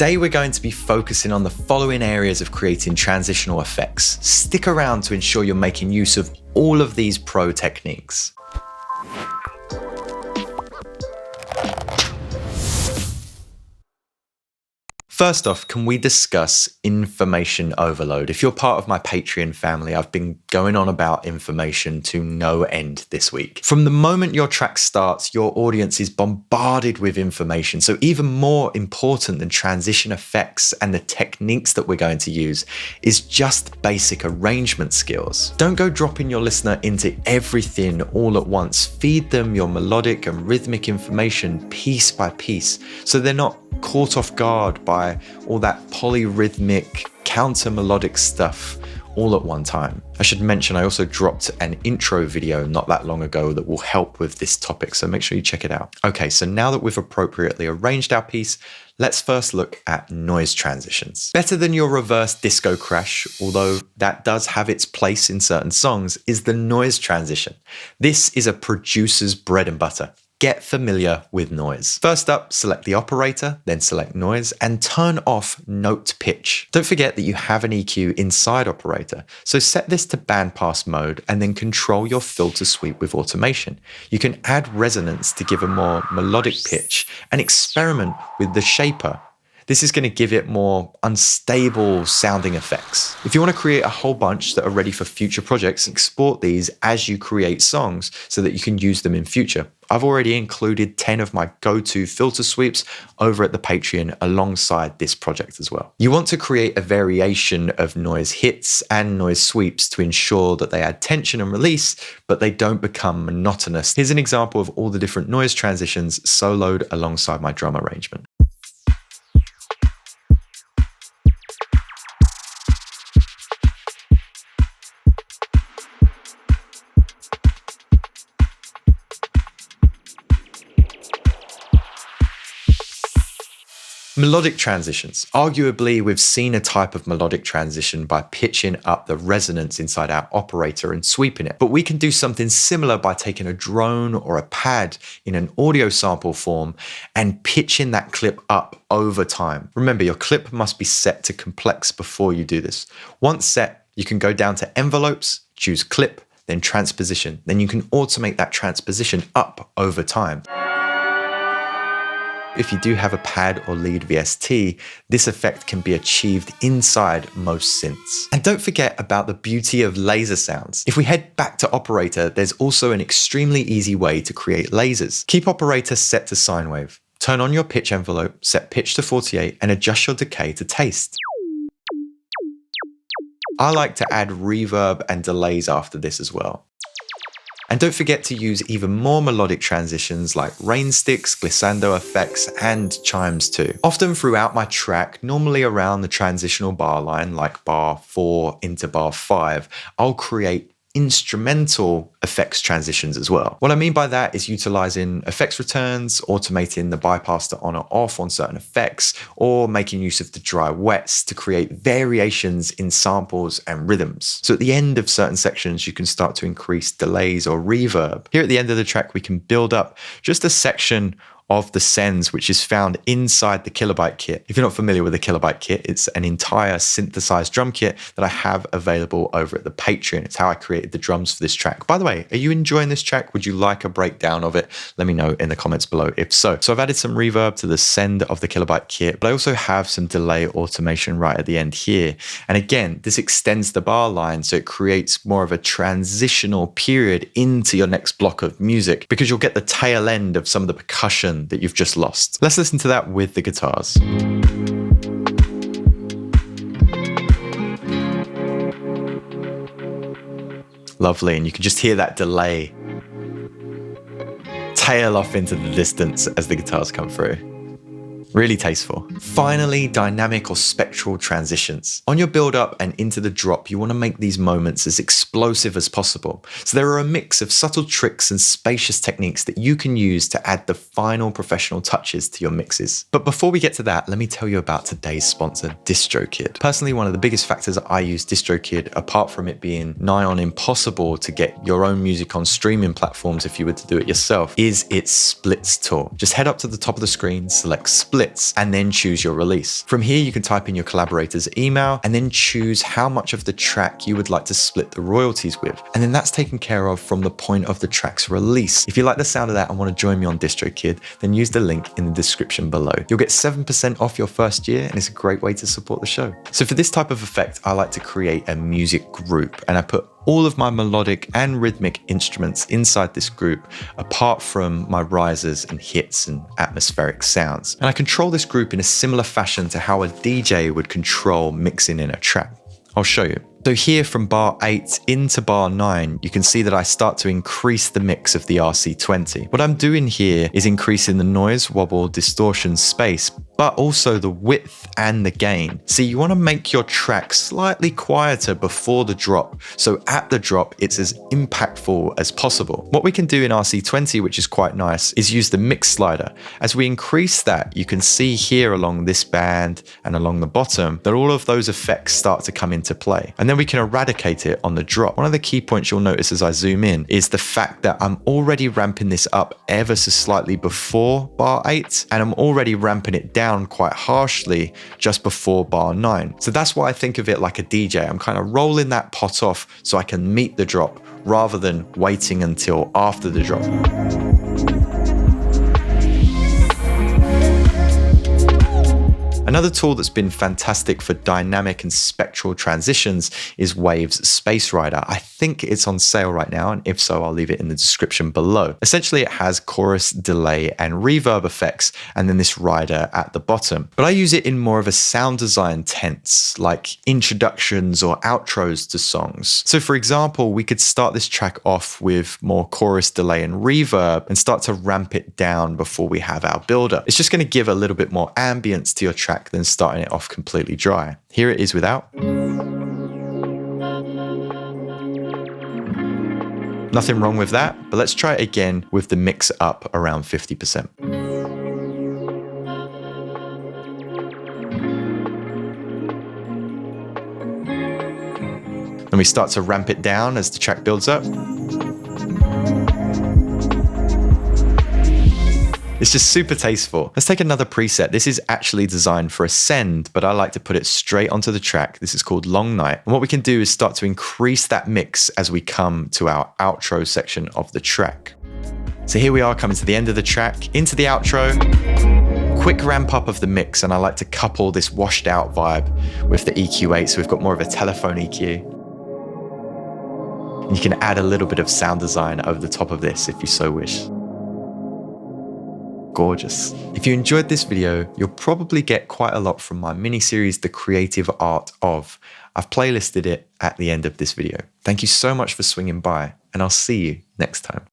Today we're going to be focusing on the following areas of creating transitional effects. Stick around to ensure you're making use of all of these pro techniques. First off, can we discuss information overload? If you're part of my Patreon family, I've been going on about information to no end this week. From the moment your track starts, your audience is bombarded with information. So even more important than transition effects and the techniques that we're going to use is just basic arrangement skills. Don't go dropping your listener into everything all at once. Feed them your melodic and rhythmic information piece by piece, so they're not caught off guard by all that polyrhythmic, counter-melodic stuff all at one time. I should mention I also dropped an intro video not that long ago that will help with this topic, so make sure you check it out. Okay, so now that we've appropriately arranged our piece, let's first look at noise transitions. Better than your reverse disco crash, although that does have its place in certain songs, is the noise transition. This is a producer's bread and butter. Get familiar with noise. First up, select the operator, then select noise, and turn off note pitch. Don't forget that you have an EQ inside operator, so set this to bandpass mode and then control your filter sweep with automation. You can add resonance to give a more melodic pitch and experiment with the shaper. This is going to give it more unstable sounding effects. If you want to create a whole bunch that are ready for future projects, export these as you create songs so that you can use them in future. I've already included 10 of my go-to filter sweeps over at the Patreon alongside this project as well. You want to create a variation of noise hits and noise sweeps to ensure that they add tension and release, but they don't become monotonous. Here's an example of all the different noise transitions soloed alongside my drum arrangement. Melodic transitions. Arguably, we've seen a type of melodic transition by pitching up the resonance inside our operator and sweeping it. But we can do something similar by taking a drone or a pad in an audio sample form and pitching that clip up over time. Remember, your clip must be set to complex before you do this. Once set, you can go down to envelopes, choose clip, then transposition. Then you can automate that transposition up over time. If you do have a pad or lead VST, this effect can be achieved inside most synths. And don't forget about the beauty of laser sounds. If we head back to operator, there's also an extremely easy way to create lasers. Keep operator set to sine wave. Turn on your pitch envelope, set pitch to 48, and adjust your decay to taste. I like to add reverb and delays after this as well. And don't forget to use even more melodic transitions like rain sticks, glissando effects, and chimes too. Often throughout my track, normally around the transitional bar line, like bar 4 into bar 5, I'll create instrumental effects transitions as well. What I mean by that is utilizing effects returns, automating the bypass to on or off on certain effects, or making use of the dry wets to create variations in samples and rhythms. So at the end of certain sections, you can start to increase delays or reverb. Here at the end of the track, we can build up just a section of the sends, which is found inside the Kilobyte kit. If you're not familiar with the Kilobyte kit, it's an entire synthesized drum kit that I have available over at the Patreon. It's how I created the drums for this track. By the way, are you enjoying this track? Would you like a breakdown of it? Let me know in the comments below if so. So I've added some reverb to the send of the Kilobyte kit, but I also have some delay automation right at the end here. And again, this extends the bar line, so it creates more of a transitional period into your next block of music, because you'll get the tail end of some of the percussion that you've just lost. Let's listen to that with the guitars. Lovely, and you can just hear that delay tail off into the distance as the guitars come through. Really tasteful. Finally, dynamic or spectral transitions. On your build up and into the drop, you want to make these moments as explosive as possible. So there are a mix of subtle tricks and spacious techniques that you can use to add the final professional touches to your mixes. But before we get to that, let me tell you about today's sponsor, DistroKid. Personally, one of the biggest factors I use DistroKid, apart from it being nigh on impossible to get your own music on streaming platforms if you were to do it yourself, is its splits tool. Just head up to the top of the screen, select split, splits, and then choose your release. From here, you can type in your collaborator's email and then choose how much of the track you would like to split the royalties with. And then that's taken care of from the point of the track's release. If you like the sound of that and want to join me on DistroKid, then use the link in the description below. You'll get 7% off your first year, and it's a great way to support the show. So for this type of effect, I like to create a music group, and I put all of my melodic and rhythmic instruments inside this group, apart from my risers and hits and atmospheric sounds. And I control this group in a similar fashion to how a DJ would control mixing in a track. I'll show you. So here from bar 8 into bar 9, you can see that I start to increase the mix of the RC20. What I'm doing here is increasing the noise, wobble, distortion, space, but also the width and the gain. So you want to make your track slightly quieter before the drop, so at the drop it's as impactful as possible. What we can do in RC20, which is quite nice, is use the mix slider. As we increase that, you can see here along this band and along the bottom that all of those effects start to come into play. And then we can eradicate it on the drop. One of the key points you'll notice as I zoom in is the fact that I'm already ramping this up ever so slightly before bar 8, and I'm already ramping it down quite harshly just before bar 9. So that's why I think of it like a DJ. I'm kind of rolling that pot off so I can meet the drop rather than waiting until after the drop. Another tool that's been fantastic for dynamic and spectral transitions is Wave's Space Rider. I think it's on sale right now, and if so, I'll leave it in the description below. Essentially, it has chorus, delay, and reverb effects, and then this rider at the bottom. But I use it in more of a sound design tense, like introductions or outros to songs. So for example, we could start this track off with more chorus, delay, and reverb, and start to ramp it down before we have our builder. It's just going to give a little bit more ambience to your track than starting it off completely dry. Here it is without. Nothing wrong with that, but let's try it again with the mix up around 50%. Then we start to ramp it down as the track builds up. It's just super tasteful. Let's take another preset. This is actually designed for a send, but I like to put it straight onto the track. This is called Long Night. And what we can do is start to increase that mix as we come to our outro section of the track. So here we are coming to the end of the track, into the outro. Quick ramp up of the mix, and I like to couple this washed out vibe with the EQ8, so we've got more of a telephone EQ. And you can add a little bit of sound design over the top of this if you so wish. Gorgeous. If you enjoyed this video, you'll probably get quite a lot from my mini-series, The Creative Art Of. I've playlisted it at the end of this video. Thank you so much for swinging by, and I'll see you next time.